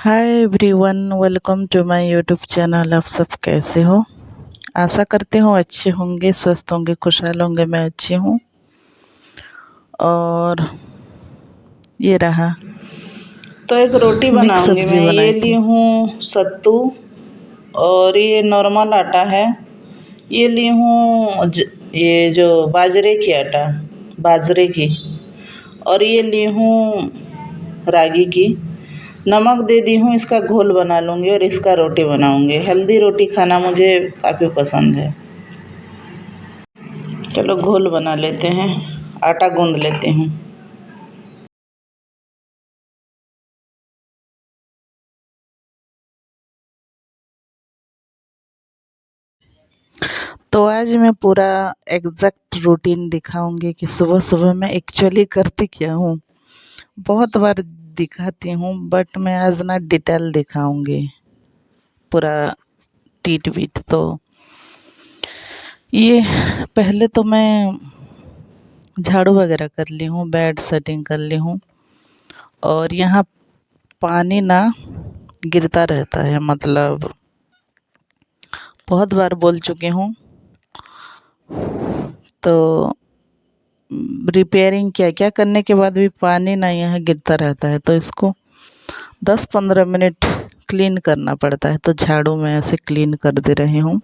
Hi everyone, welcome to my YouTube channel. आप सब कैसे हो? आशा करती हूँ अच्छे होंगे, स्वस्थ होंगे, खुशहाल होंगे। मैं अच्छी हूँ। और ये रहा, तो एक रोटी मिक्स बनाऊंगी सब्जी मैं। ये बनाई ली थी। हूँ सत्तू और ये नॉर्मल आटा है। ये ली हूँ ये जो बाजरे की आटा, बाजरे की। और ये ली हूँ रागी की। नमक दे दी हूँ, इसका घोल बना लूँगी और इसका रोटी बनाऊँगी। हेल्दी रोटी खाना मुझे काफ़ी पसंद है। चलो घोल बना लेते हैं, आटा गूँध लेती हूँ। तो आज मैं पूरा एग्जैक्ट रूटीन दिखाऊंगी कि सुबह सुबह मैं एक्चुअली करती क्या हूँ। बहुत बार दिखाती हूँ बट मैं आज ना डिटेल दिखाऊंगी पूरा टीट बीट। तो ये पहले तो मैं झाड़ू वगैरह कर ली हूँ, बेड सेटिंग कर ली हूँ। और यहाँ पानी ना गिरता रहता है, मतलब बहुत बार बोल चुकी हूँ। तो रिपेयरिंग क्या क्या करने के बाद भी पानी ना यहाँ गिरता रहता है, तो इसको 10-15 मिनट क्लीन करना पड़ता है। तो झाड़ू में ऐसे क्लीन कर दे रही हूँ।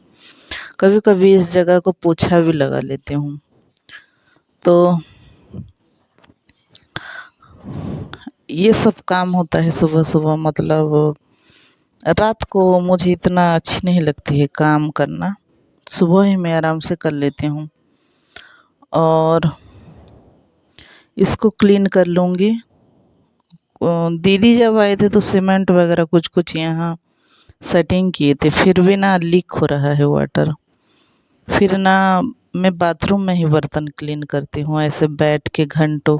कभी कभी इस जगह को पोछा भी लगा लेती हूँ। तो ये सब काम होता है सुबह सुबह। मतलब रात को मुझे इतना अच्छी नहीं लगती है काम करना, सुबह ही मैं आराम से कर लेती हूँ। और इसको क्लीन कर लूँगी। दीदी जब आए थे तो सीमेंट वगैरह कुछ कुछ यहाँ सेटिंग किए थे, फिर भी ना लीक हो रहा है वाटर। फिर ना मैं बाथरूम में ही बर्तन क्लीन करती हूँ। ऐसे बैठ के घंटों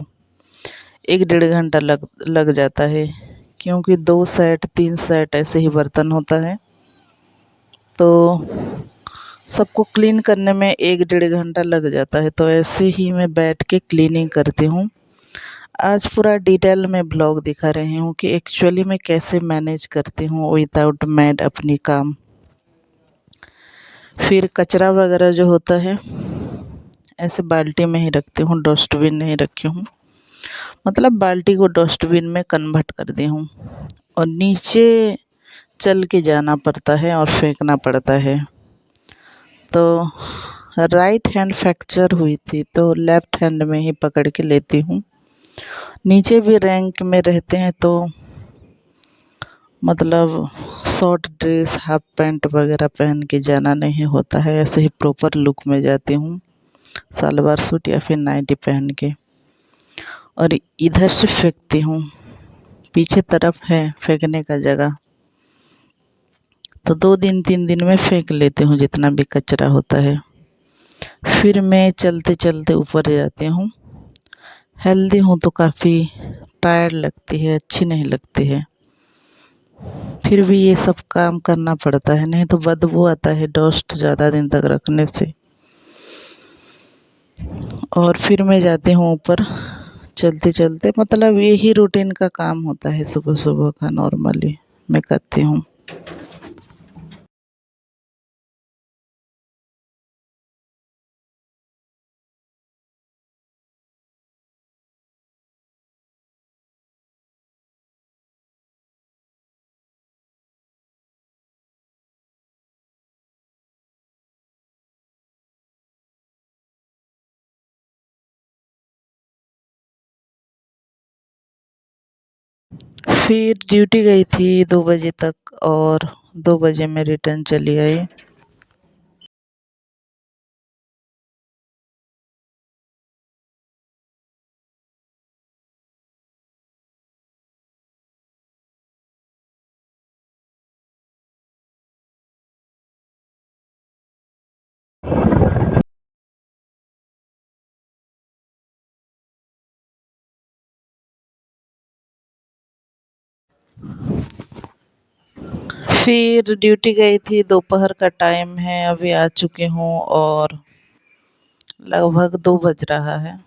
1-1.5 घंटा लग जाता है, क्योंकि 2 सेट 3 सेट ऐसे ही बर्तन होता है। तो सबको क्लीन करने में 1-1.5 घंटा लग जाता है। तो ऐसे ही मैं बैठ के क्लीनिंग करती हूँ। आज पूरा डिटेल में ब्लॉग दिखा रही हूँ कि एक्चुअली मैं कैसे मैनेज करती हूँ विदाउट मैड अपनी काम। फिर कचरा वगैरह जो होता है ऐसे बाल्टी में ही रखती हूँ, डस्टबिन नहीं रखी हूँ। मतलब बाल्टी को डस्टबिन में कन्वर्ट कर दी हूँ और नीचे चल के जाना पड़ता है और फेंकना पड़ता है। तो राइट हैंड फ्रैक्चर हुई थी तो लेफ़्ट हैंड में ही पकड़ के लेती हूँ। नीचे भी रैंक में रहते हैं तो मतलब शॉर्ट ड्रेस हाफ पैंट वगैरह पहन के जाना नहीं होता है। ऐसे ही प्रॉपर लुक में जाती हूँ, सलवार सूट या फिर नाइटी पहन के। और इधर से फेंकती हूँ, पीछे तरफ है फेंकने का जगह। तो 2 दिन 3 दिन में फेंक लेती हूँ जितना भी कचरा होता है। फिर मैं चलते चलते ऊपर जाती हूँ। हेल्दी हूँ तो काफ़ी टायर्ड लगती है, अच्छी नहीं लगती है। फिर भी ये सब काम करना पड़ता है, नहीं तो बदबू आता है डस्ट ज़्यादा दिन तक रखने से। और फिर मैं जाती हूँ ऊपर चलते चलते। मतलब यही रूटीन का काम होता है सुबह सुबह का, नॉर्मली मैं करती हूँ। फिर ड्यूटी गई थी 2 बजे तक और 2 बजे मैं रिटर्न चली आई। फिर ड्यूटी गई थी, दोपहर का टाइम है, अभी आ चुकी हूँ और लगभग 2 बज रहा है।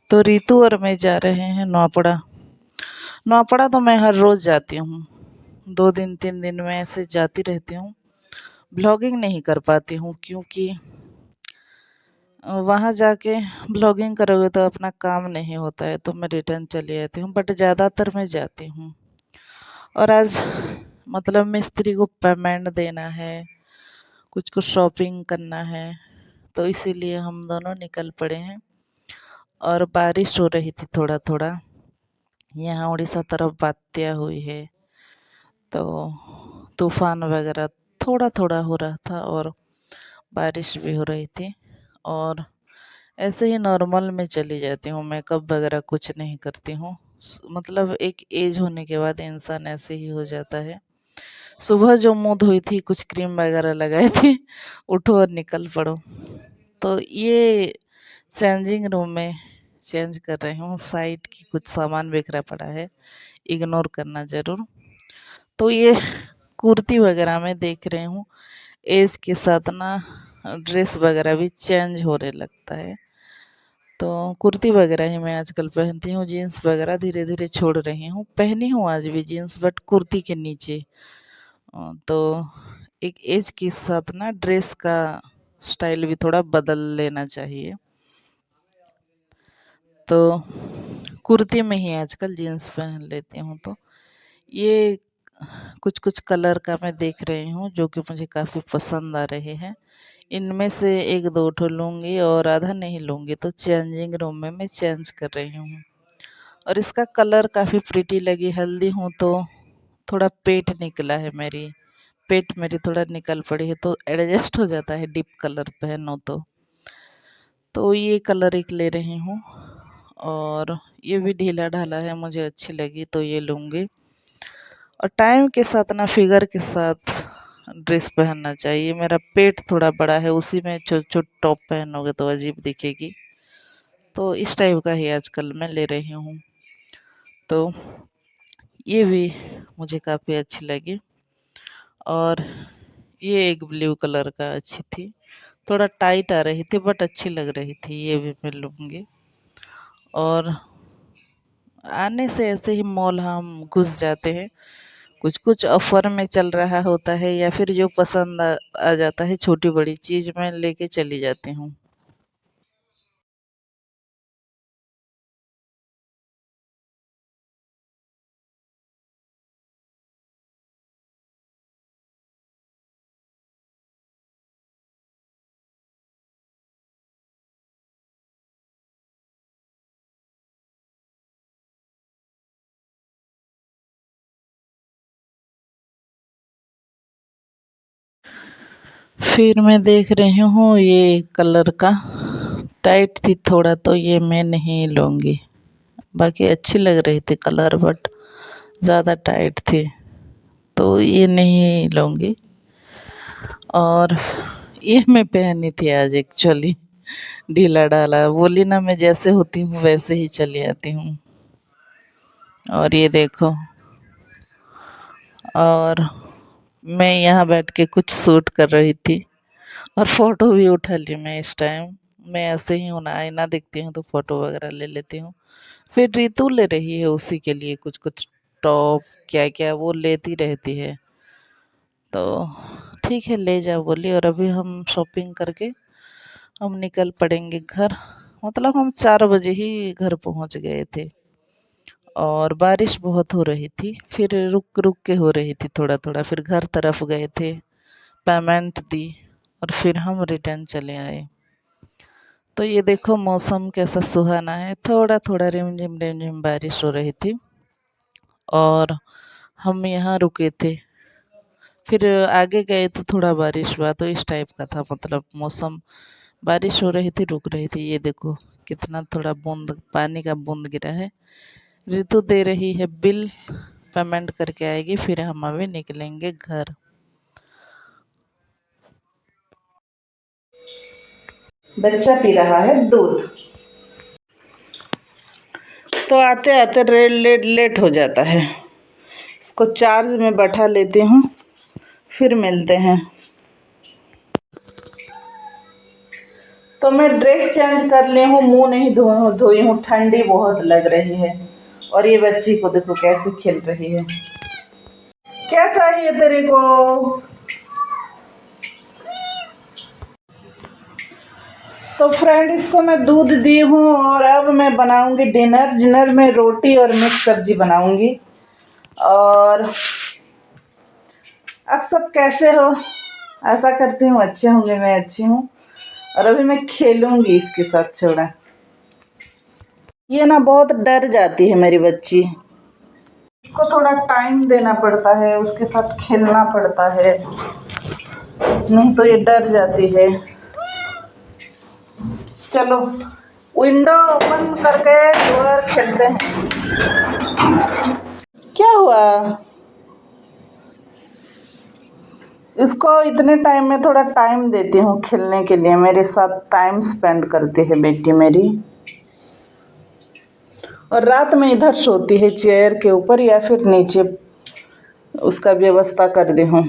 तो रितु और मैं जा रहे हैं नौपड़ा। नौपड़ा तो मैं हर रोज़ जाती हूँ, 2 दिन 3 दिन में ऐसे जाती रहती हूँ। ब्लॉगिंग नहीं कर पाती हूँ क्योंकि वहाँ जाके ब्लॉगिंग करोगे तो अपना काम नहीं होता है, तो मैं रिटर्न चली आती हूँ, बट ज़्यादातर मैं जाती हूँ। और आज मतलब मिस्त्री को पेमेंट देना है, कुछ शॉपिंग करना है, तो इसीलिए हम दोनों निकल पड़े हैं। और बारिश हो रही थी थोड़ा थोड़ा, यहाँ उड़ीसा तरफ बात्या हुई है, तो तूफान वगैरह थोड़ा थोड़ा हो रहा था और बारिश भी हो रही थी। और ऐसे ही नॉर्मल में चली जाती हूँ, मेकअप वगैरह कुछ नहीं करती हूँ। मतलब एक एज होने के बाद इंसान ऐसे ही हो जाता है। सुबह जो मुँह धोई थी, कुछ क्रीम वगैरह लगाई थी, उठो और निकल पड़ो। तो ये चेंजिंग रूम में चेंज कर रही हूँ, साइड की कुछ सामान बिखरा पड़ा है, इग्नोर करना ज़रूर। तो ये कुर्ती वगैरह में देख रही हूँ, एज के साथ ना ड्रेस वगैरह भी चेंज होने लगता है। तो कुर्ती वगैरह ही मैं आजकल पहनती हूँ, जीन्स वगैरह धीरे धीरे छोड़ रही हूँ। पहनी हूँ आज भी जीन्स, बट कुर्ती के नीचे। तो एक एज के साथ ना ड्रेस का स्टाइल भी थोड़ा बदल लेना चाहिए। तो कुर्ती में ही आजकल जीन्स पहन लेती हूँ। तो ये कुछ कुछ कलर का मैं देख रही हूँ जो कि मुझे काफ़ी पसंद आ रहे हैं। इनमें से 1-2 ठो लूँगी और आधा नहीं लूँगी, तो चेंजिंग रूम में मैं चेंज कर रही हूँ। और इसका कलर काफ़ी प्रिटी लगी, हेल्दी हूँ तो थोड़ा पेट निकला है मेरी, पेट मेरी थोड़ा निकल पड़ी है, तो एडजस्ट हो जाता है डीप कलर पहनो तो ये कलर एक ले रही हूँ। और ये भी ढीला ढाला है, मुझे अच्छी लगी तो ये लूँगी। और टाइम के साथ ना फिगर के साथ ड्रेस पहनना चाहिए। मेरा पेट थोड़ा बड़ा है, उसी में छोट छोट टॉप पहनोगे तो अजीब दिखेगी, तो इस टाइप का ही आजकल मैं ले रही हूँ। तो ये भी मुझे काफ़ी अच्छी लगी। और ये एक ब्लू कलर का अच्छी थी, थोड़ा टाइट आ रही थी बट अच्छी लग रही थी, ये भी मैं लूँगी। और आने से ऐसे ही मॉल हम घुस जाते हैं, कुछ कुछ ऑफर में चल रहा होता है या फिर जो पसंद आ जाता है, छोटी बड़ी चीज़ मैं लेके चली जाती हूँ। फिर मैं देख रही हूँ ये कलर का, टाइट थी थोड़ा तो ये मैं नहीं लूँगी। बाकी अच्छी लग रही थी कलर, बट ज़्यादा टाइट थी तो ये नहीं लूँगी। और ये मैं पहनी थी आज एक्चुअली, ढीला ढाला, बोली ना मैं जैसे होती हूँ वैसे ही चली आती हूँ। और ये देखो, और मैं यहाँ बैठ के कुछ शूट कर रही थी और फोटो भी उठा ली मैं इस टाइम। मैं ऐसे ही हूँ ना, आईना देखती हूँ तो फोटो वगैरह ले लेती हूँ। फिर रितु ले रही है उसी के लिए कुछ कुछ टॉप, क्या क्या वो लेती रहती है, तो ठीक है ले जाओ बोली। और अभी हम शॉपिंग करके हम निकल पड़ेंगे घर। मतलब हम 4 बजे ही घर पहुंच गए थे और बारिश बहुत हो रही थी, फिर रुक रुक के हो रही थी थोड़ा थोड़ा, फिर घर तरफ गए थे, पेमेंट दी और फिर हम रिटर्न चले आए। तो ये देखो मौसम कैसा सुहाना है, थोड़ा थोड़ा रिमझिम रिमझिम बारिश हो रही थी और हम यहाँ रुके थे। फिर आगे गए तो थोड़ा बारिश हुआ, तो इस टाइप का था, मतलब मौसम बारिश हो रही थी रुक रही थी। ये देखो कितना थोड़ा बूंद पानी का बूंद गिरा है। ऋतु दे रही है बिल, पेमेंट करके आएगी, फिर हम अभी निकलेंगे घर। बच्चा पी रहा है दूध। तो आते आते लेट हो जाता है, इसको चार्ज में बैठा लेती हूँ, फिर मिलते हैं। तो मैं ड्रेस चेंज कर ली हूँ, मुंह नहीं धोई हूँ, ठंडी बहुत लग रही है और ये बच्ची को देखो कैसे खेल रही है। क्या चाहिए तेरे को? तो फ्रेंड, इसको मैं दूध दी हूँ और अब मैं बनाऊंगी डिनर। डिनर में रोटी और मिक्स सब्जी बनाऊंगी। और अब सब कैसे हो? आशा करती हूँ अच्छे होंगे। मैं अच्छी हूँ और अभी मैं खेलूंगी इसके साथ। छोड़ा, ये ना बहुत डर जाती है मेरी बच्ची। इसको थोड़ा टाइम देना पड़ता है, उसके साथ खेलना पड़ता है, नहीं तो ये डर जाती है। चलो विंडो ओपन करके बाहर खेलते हैं। क्या हुआ? इसको इतने टाइम में थोड़ा टाइम देती हूँ खेलने के लिए, मेरे साथ टाइम स्पेंड करती है बेटी मेरी। और रात में इधर सोती है चेयर के ऊपर या फिर नीचे, उसका व्यवस्था कर दी हूँ।